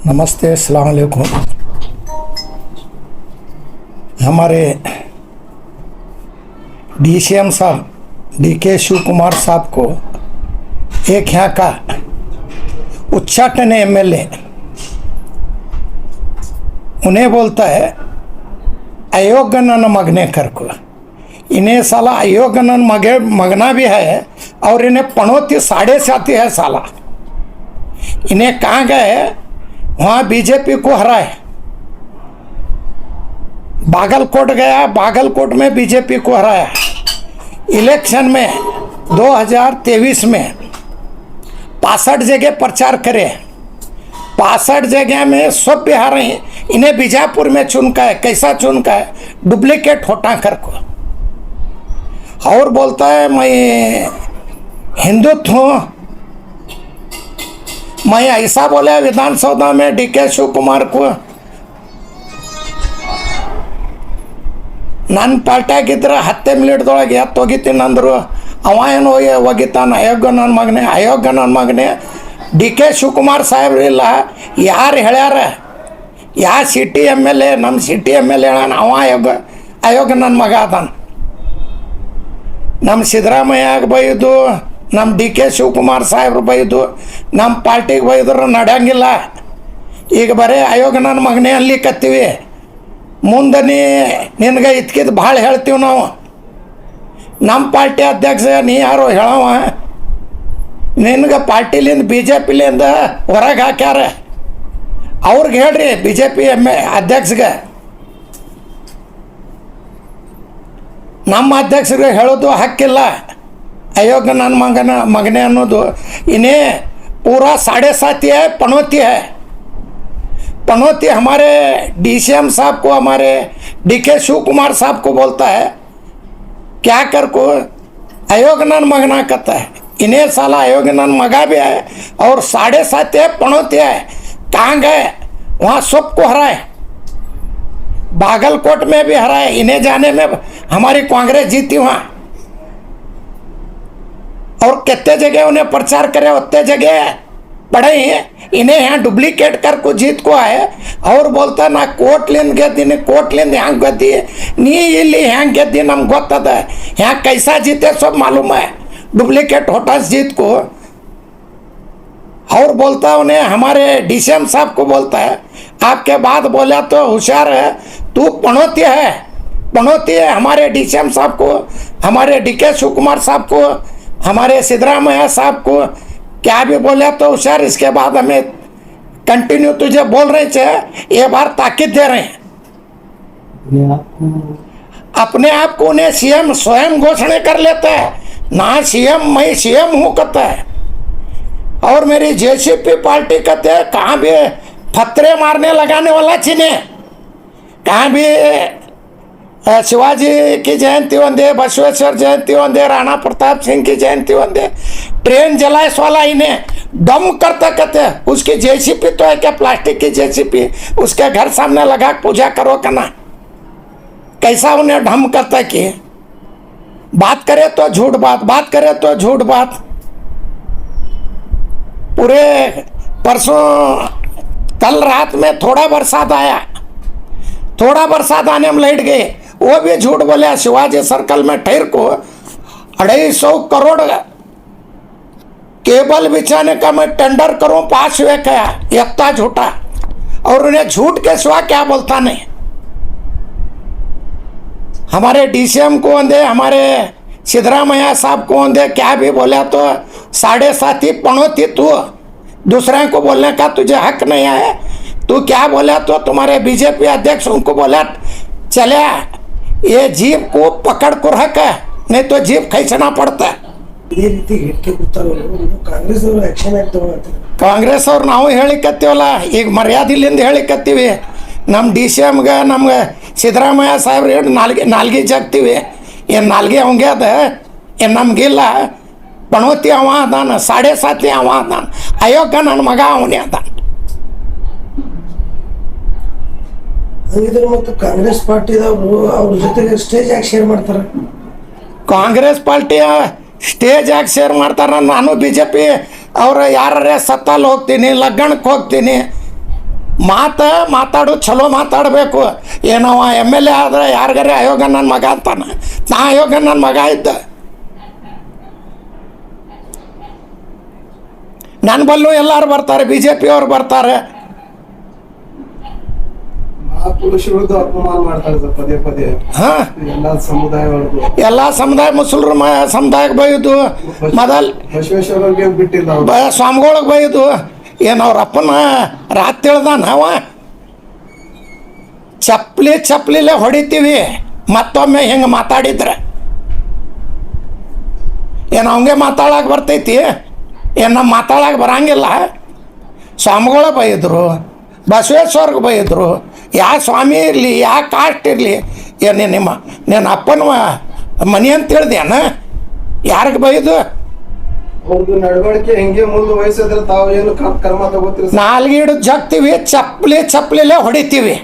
नमस्ते, अस्सलाम वालेकुम। हमारे DCM साहब DK शिव कुमार साहब को एक यहाँ का उच्चाटन MLA उन्हें बोलता है अयोग्य न मगने कर को। इन्हें साला अयोग्य न मगना भी है और इन्हें पनौती साढ़े साथी है साला। इन्हें कहाँ गए, वहाँ बीजेपी को हराए। बागलकोट गया, बागलकोट में बीजेपी को हराया। इलेक्शन में 2023 में 65 जगह प्रचार करे, 65 जगह में सब बिहार इन्हें बीजापुर में चुनका है। कैसा चुनका है? डुप्लीकेट होटा कर को। और बोलता है मैं हिंदुत्व हूँ। मैं ऐसा बोला विधानसभा में DK शिव कुमार को, ನನ್ನ ಪಾರ್ಟಿಯಾಗಿದ್ರೆ 10 ಮಿನಿಟ್ದೊಳಗೆ ಎತ್ತು ಹೋಗಿತೀನಿ ಅಂದರು. ಅವ ಏನು ಹೋಗಿತಾನ ಅಯೋಗ್ಯ ನನ್ನ ಮಗನೇ, ಅಯೋಗ್ಯ ನನ್ನ ಮಗನೇ. DK ಶಿವಕುಮಾರ್ ಸಾಹೇಬ್ರು ಇಲ್ಲ, ಯಾರು ಹೇಳ್ಯಾರ? ಯಾವ ಸಿಟಿ MLA? ನಮ್ಮ ಸಿಟಿ MLA ಹೇಳಾನ ಅವ ಅಯೋಗ್ಯ ನನ್ನ ಮಗ ಅದಾನ. ನಮ್ಮ ಸಿದ್ದರಾಮಯ್ಯಾಗ ಬೈದು, ನಮ್ಮ DK ಶಿವಕುಮಾರ್ ಸಾಹೇಬ್ರು ಬೈದು, ನಮ್ಮ ಪಾರ್ಟಿಗೆ ಬೈದ್ರೆ ನಡೆಯಂಗಿಲ್ಲ. ಈಗ ಬರೀ ಅಯೋಗ್ಯ ನನ್ನ ಮಗನೇ ಅಲ್ಲಿ ಕತ್ತೀವಿ. ಮುಂದೆ ನಿನಗೆ ಇದ್ಕಿದ್ದು ಭಾಳ ಹೇಳ್ತೀವಿ ನಾವು. ನಮ್ಮ ಪಾರ್ಟಿ ಅಧ್ಯಕ್ಷ ನೀ ಯಾರು ಹೇಳವ? ನಿನಗೆ ಪಾರ್ಟಿಲಿಂದ BJPಲಿಂದ ಹೊರಗೆ ಹಾಕ್ಯಾರ. ಅವ್ರಿಗೆ ಹೇಳ್ರಿ BJP ಅಧ್ಯಕ್ಷಗೆ. ನಮ್ಮ ಅಧ್ಯಕ್ಷರಿಗೆ ಹೇಳೋದು ಹಕ್ಕಿಲ್ಲ अयोग्य नन मगने ಅನ್ನೋದು. इन्हें पूरा 7.5 है, पनौती है। पनौती हमारे DCM साहब को, हमारे DK शिव कुमार साहब को बोलता है क्या कर को अयोग्य नन मगना कहता है। इन्हें साला अयोग्य नन मगा भी है और 7.5 है, पनौती है। कहाँ गए? वहाँ सबको हराए, बागलकोट में भी हराए। इन्हें जाने में हमारी कांग्रेस जीती वहाँ। और कितने जगह उन्हें प्रचार करे, उतने जगह पढ़े हैं। इन्हें यहाँ डुप्लीकेट कर को जीत को आए और बोलता ना कोर्ट लेन ಗೆದ್ದೀನಿ, कोर्ट लेन यहाँ ಗೆದ್ದಿ, ನೀ ಇಲ್ಲಿ ಹೆಂಗೆ ಗೆದ್ದಿ ನಮ್ಗೆ ಗೊತ್ತದ, यहाँ कैसा जीते सब मालूम है। डुप्लीकेट होटस जीत को। और बोलता उन्हें हमारे DCM साहब को बोलता है आपके बाद बोला तो होशियार है, तू पनौती है, पनौती है। हमारे DCM साहब को, हमारे DK शिव कुमार साहब को, हमारे सिद्धरामैया साहब को क्या भी बोले तो होशियार। इसके बाद हमें कंटिन्यू तुझे बोल रहे थे, ये बार ताकीद दे रहे हैं। अपने आप को उन्हें CM स्वयं घोषणा कर लेते हैं ना, CM मैं CM हूँ कहता है। और मेरी JCP पार्टी कहते हैं कहाँ भी फतरे मारने लगाने वाला चिन्ह, कहाँ भी शिवाजी की जयंती वंदे, बसवेश्वर जयंती वंदे, राणा प्रताप सिंह की जयंती वंदे, ट्रेन जलाइस वाला इन्हें दम करता कहते हैं। उसकी JCP तो है क्या? प्लास्टिक की JCP उसके घर सामने लगा पूजा करो करना। कैसा उन्हें ढम करता कि बात करे तो झूठ बात, बात करे तो झूठ बात। पूरे परसों कल रात में थोड़ा बरसात आया, थोड़ा बरसात आने में लेट गए, वो भी झूठ बोले। शिवाजी सर्कल में ठहर को 250 करोड़ केबल बिछाने का मैं टेंडर करूं, पास हुए क्या? इतना झूठा। और उन्हें झूठ के सिवा क्या बोलता नहीं। हमारे DCM को अंधे, हमारे सिद्धरामैया साहब को अंधे क्या भी बोला तो 7.5 पनौती। तू दूसरे को बोलने का तुझे हक नहीं है। तू क्या बोला तो तुम्हारे BJP अध्यक्ष उनको बोला चले ये जीप को पकड़ कर हक है, नहीं तो जीप खींचना पड़ता है। ಕಾಂಗ್ರೆಸ್ ಅವ್ರು ನಾವು ಹೇಳಿಕತ್ತೀವಲ್ಲ, ಈಗ ಮರ್ಯಾದಿಲಿಂದ ಹೇಳಿಕತ್ತೀವಿ. ನಮ್ಮ DCMಗೆ, ನಮ್ಗೆ ಸಿದ್ದರಾಮಯ್ಯ ಸಾಹೇಬ್ರು ಹೇಳಿ ನಾಲ್ಗೆ ಜಗ್ತೀವಿ. ಏನು ನಾಲ್ಗೆ ಅವಂಗೆ ಅದ, ಏನು ನಮಗಿಲ್ಲ. ಪಣೋತಿ ಅವ ಅದಾನ, 7.5 ಅವ ಅದಾನ, ಅಯೋಗ್ಯ ನನ್ನ ಮಗ ಅವನೇ ಅದಾನ. ಮತ್ತು ಕಾಂಗ್ರೆಸ್ ಪಾರ್ಟಿದವರು ಅವ್ರ ಜೊತೆಗೆ ಸ್ಟೇಜ್ ಯಾಕೆ ಶೇರ್ ಮಾಡ್ತಾರೆ? ಕಾಂಗ್ರೆಸ್ ಪಾರ್ಟಿಯ ಸ್ಟೇಜ್ ಯಾಕೆ ಶೇರ್ ಮಾಡ್ತಾರೆ? ನಾನು BJP ಅವ್ರು ಯಾರೇ ಸತ್ತಲ್ಲಿ ಹೋಗ್ತೀನಿ, ಲಗ್ನಕ್ಕೆ ಹೋಗ್ತೀನಿ, ಮಾತಾಡು ಚಲೋ ಮಾತಾಡಬೇಕು. ಏನವ MLA ಆದ್ರೆ ಯಾರಿಗಾರೆ ಅಯೋಗ ನನ್ನ ಮಗ ಅಂತಾನೆ. ನಾ ಅಯೋಗ ನನ್ನ ಮಗ ಇದ್ದ. ನನ್ನ ಬಲ್ಲೂ ಎಲ್ಲರೂ ಬರ್ತಾರೆ, BJP ಅವ್ರು ಬರ್ತಾರೆ. ಮಹಾಪುರುಷರದ್ದು ಅಪಮಾನ ಮಾಡ್ತಾರೆ ಸರ್ ಪದೇ ಪದೇ. ಹಾಂ, ಎಲ್ಲ ಸಮುದಾಯ ಮುಸಲ್ರು ಸಮುದಾಯಕ್ಕೆ ಬೈದು ಮೊದಲು ಬಸವೇಶ್ವರರಿಗೆ ಬಿಟ್ಟಿಲ್ಲ, ಸ್ವಾಮಿಗಳಿಗೆ ಬೈದು. ಏನು ಅವ್ರ ಅಪ್ಪನ ರಾತ್ರಿ ಹೇಳ್ದಾನವ ಚಪ್ಪಲಿಲೆ ಹೊಡಿತೀವಿ ಮತ್ತೊಮ್ಮೆ ಹಿಂಗೆ ಮಾತಾಡಿದ್ರೆ. ಏನು ಅವಂಗೆ ಮಾತಾಡಕ್ಕೆ ಬರ್ತೈತಿ? ಏನು ನಮ್ಮ ಮಾತಾಡಕ್ಕೆ ಬರಂಗಿಲ್ಲ? ಸ್ವಾಮಿಗಳ ಬೈದ್ರು, ಬಸವೇಶ್ವರ್ಗೆ ಬೈದ್ರು. ಯಾವ ಸ್ವಾಮಿ ಇರಲಿ, ಯಾವ ಕಾಸ್ಟ್ ಇರಲಿ, ಏನು ನಿನ್ನ ಅಪ್ಪನ ಮನೆ ಅಂತ ಹೇಳ್ದೇನ? ಯಾರಿಗೆ ಬೈದು? ಅವ್ರದ್ದು ನಡವಳಿಕೆ ಹೆಂಗೆ ಮುಂದುವರಿಸಿದ್ರೆ ತಾವು ಏನು ಕ್ರಮ ತಗೋತೀರಿ? ನಾಲ್ಗೆ ಹಿಡಿದು ಜಗ್ತೀವಿ, ಚಪ್ಪಲಿಲೆ ಹೊಡಿತೀವಿ.